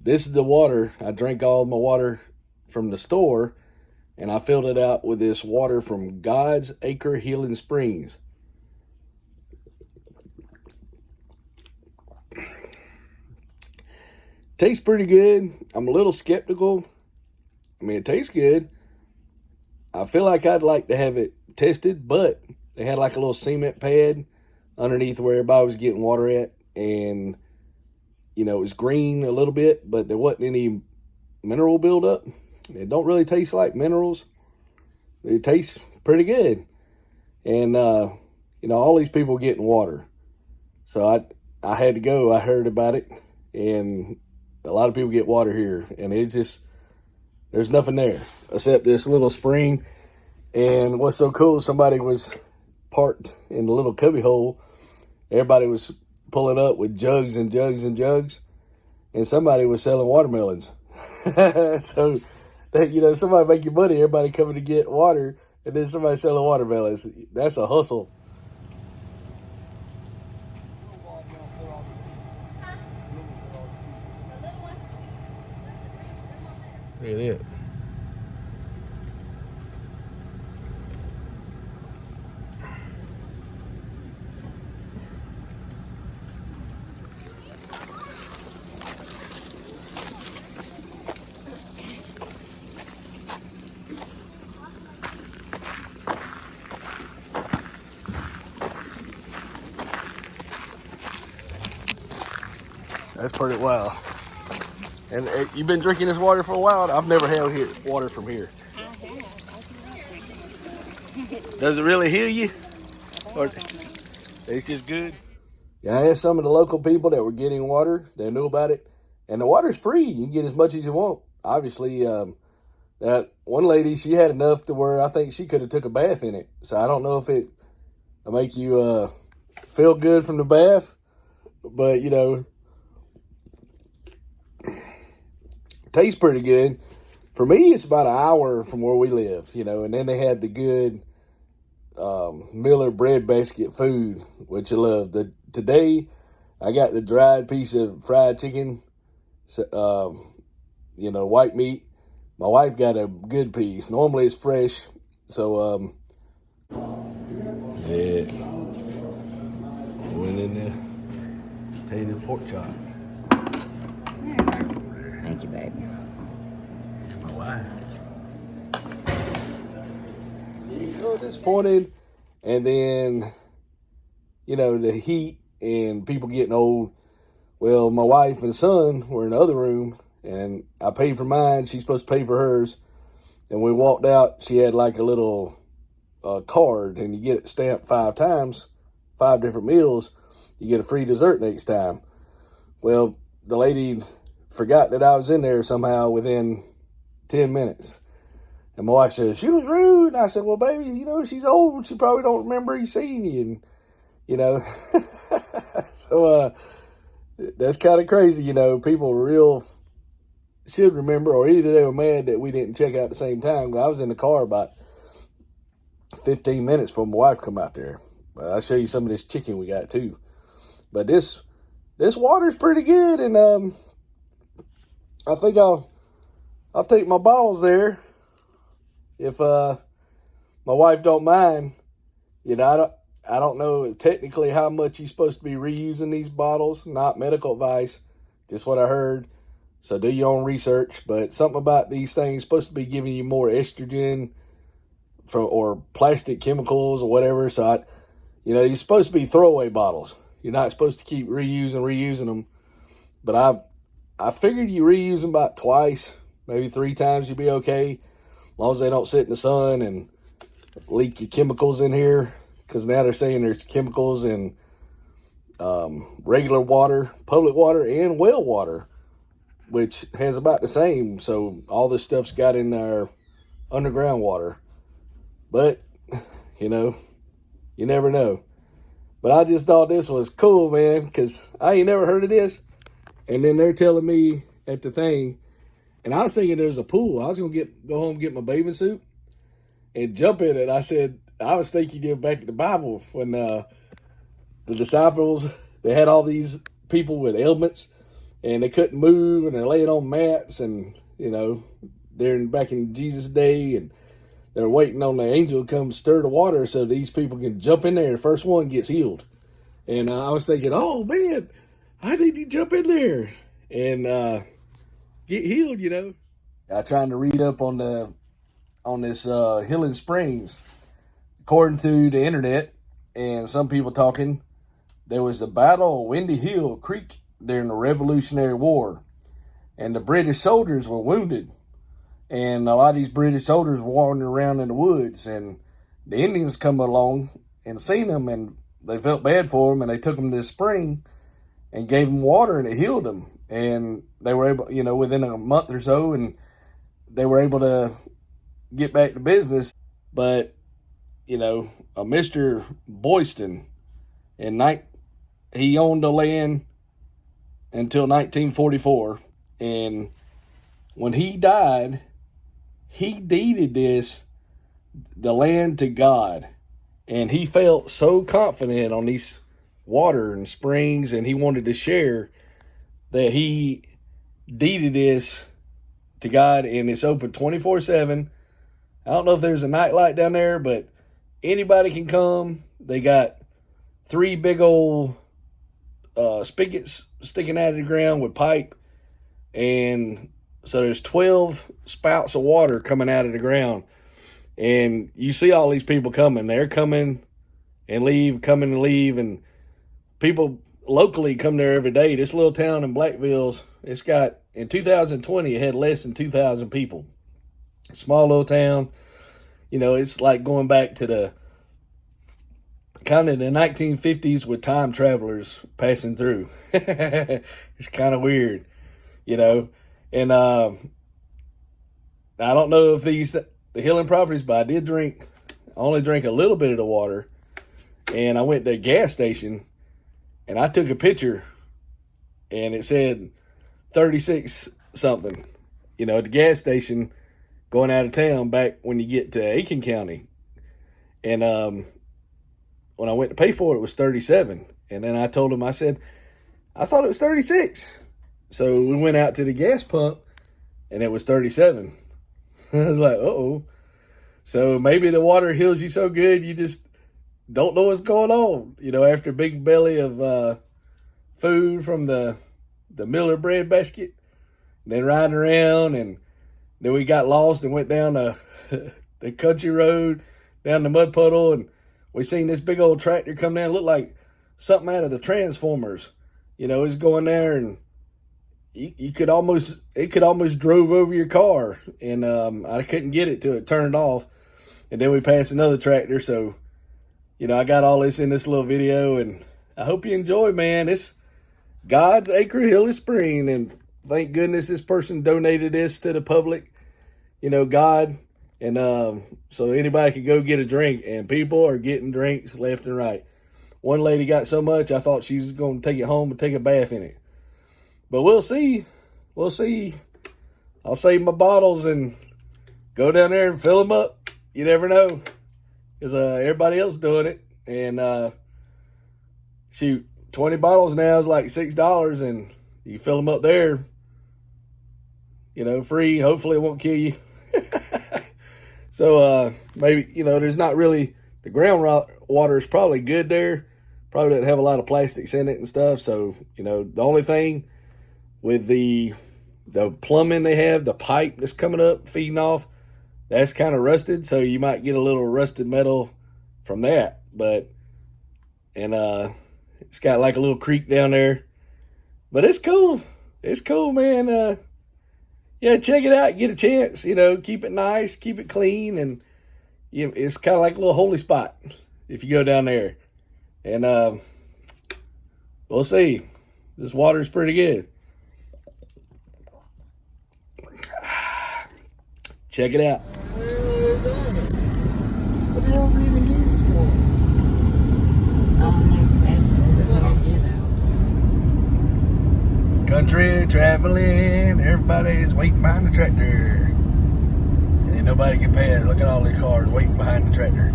this is the water. I drank all my water from the store, and I filled it out with this water from God's Acre Healing Springs. Tastes pretty good. I'm a little skeptical. I mean, it tastes good. I feel like I'd like to have it tested, but they had like a little cement pad underneath where everybody was getting water at, and it was green a little bit, but there wasn't any mineral buildup. It don't really taste like minerals. It tastes pretty good, and all these people getting water, so I had to go. I heard about it, and a lot of people get water here, and there's nothing there except this little spring. And what's so cool, somebody was parked in the little cubby hole. Everybody was pulling up with jugs and jugs and jugs, and somebody was selling watermelons. So, somebody making money, everybody coming to get water, and then somebody selling watermelons. That's a hustle. Look at it. That's pretty wild. And you've been drinking this water for a while? I've never had water from here. Does it really heal you? Or it's just good? Yeah, I asked some of the local people that were getting water. They knew about it. And the water's free. You can get as much as you want. Obviously, that one lady, she had enough to where I think she could have took a bath in it. So I don't know if it will make you feel good from the bath. But, tastes pretty good. For me, it's about an hour from where we live, and then they had the good Miller bread basket food, which I love. Today, I got the dried piece of fried chicken, white meat. My wife got a good piece. Normally it's fresh, so yeah. Went in there. Potato pork chop. Thank you, baby. My wife. Disappointed, and then the heat and people getting old. Well, my wife and son were in the other room, and I paid for mine. She's supposed to pay for hers. And we walked out. She had like a little card, and you get it stamped 5 times, 5 different meals. You get a free dessert next time. Well, the lady forgot that I was in there somehow within 10 minutes. And my wife said, she was rude. And I said, well, baby, she's old. She probably don't remember seeing you. And, so that's kind of crazy. People should remember, or either they were mad that we didn't check out at the same time. I was in the car about 15 minutes before my wife come out there. But I'll show you some of this chicken we got too. But this water's pretty good. And I think I'll take my bottles there. If my wife don't mind, I don't know technically how much you're supposed to be reusing these bottles. Not medical advice, just what I heard. So do your own research. But something about these things supposed to be giving you more estrogen or plastic chemicals or whatever. So you're supposed to be throwaway bottles. You're not supposed to keep reusing them. But I figured you reuse them about twice, maybe 3 times, you'd be okay. As long as they don't sit in the sun and leak your chemicals in here. Because now they're saying there's chemicals in regular water, public water, and well water, which has about the same. So all this stuff's got in our underground water. But, you never know. But I just thought this was cool, man, because I ain't never heard of this. And then they're telling me at the thing, and I was thinking there's a pool. I was going to go home and get my bathing suit and jump in it. I was thinking back in the Bible when the disciples, they had all these people with ailments, and they couldn't move, and they're laying on mats, and they're back in Jesus' day, and they're waiting on the angel to come stir the water so these people can jump in there. The first one gets healed. And I was thinking, oh man, I need to jump in there and get healed. I trying to read up on this healing springs. According to the internet and some people talking, there was a battle of Windy Hill Creek during the Revolutionary War, and the British soldiers were wounded, and a lot of these British soldiers were wandering around in the woods, and the Indians come along and seen them, and they felt bad for them, and they took them to this spring and gave them water, and it healed them, and they were able, within a month or so, and they were able to get back to business. But a Mr. Boyston, he owned the land until 1944, and when he died, he deeded the land to God, and he felt so confident on these water and springs, and he wanted to share, that he deeded this to God, and it's open 24/7. I don't know if there's a nightlight down there, but anybody can come. They got 3 big old spigots sticking out of the ground with pipe, and so there's 12 spouts of water coming out of the ground, and you see all these people coming. They're coming and leave, and people locally come there every day. This little town in Blackville's, in 2020, it had less than 2,000 people. Small little town. It's like going back to the 1950s with time travelers passing through. It's kind of weird, and I don't know if the healing properties, but I only drank a little bit of the water, and I went to a gas station, and I took a picture, and it said 36 something, at the gas station going out of town back when you get to Acre County. And when I went to pay for it, it was 37. And then I told him, I said, I thought it was 36. So we went out to the gas pump, and it was 37. I was like, uh-oh. So maybe the water heals you so good, you just don't know what's going on. After a big belly of food from the Miller bread basket, and then riding around, and then we got lost and went down the country road, down the mud puddle, and we seen this big old tractor come down. It looked like something out of the Transformers. It's going there, and it could almost drove over your car, and I couldn't get it till it turned off. And then we passed another tractor. So, I got all this in this little video, and I hope you enjoy, man. It's God's Acre Hill Spring, and thank goodness this person donated this to the public. God, and so anybody could go get a drink, and people are getting drinks left and right. One lady got so much, I thought she was going to take it home and take a bath in it. But we'll see. We'll see. I'll save my bottles and go down there and fill them up. You never know, because everybody else doing it. And shoot, 20 bottles now is like $6, and you fill them up there, free. Hopefully it won't kill you. So maybe, there's not really, the groundwater is probably good there. Probably doesn't have a lot of plastics in it and stuff. So, the only thing with the plumbing they have, the pipe that's coming up, feeding off, that's kind of rusted. So you might get a little rusted metal from that. And it's got like a little creek down there. But it's cool. It's cool, man. Yeah, check it out. Get a chance. Keep it nice, keep it clean, and it's kind of like a little holy spot if you go down there. And we'll see. This water's pretty good. Check it out. What the hell is it even used for? Country traveling, everybody's waiting behind the tractor. And nobody can pass. Look at all these cars waiting behind the tractor.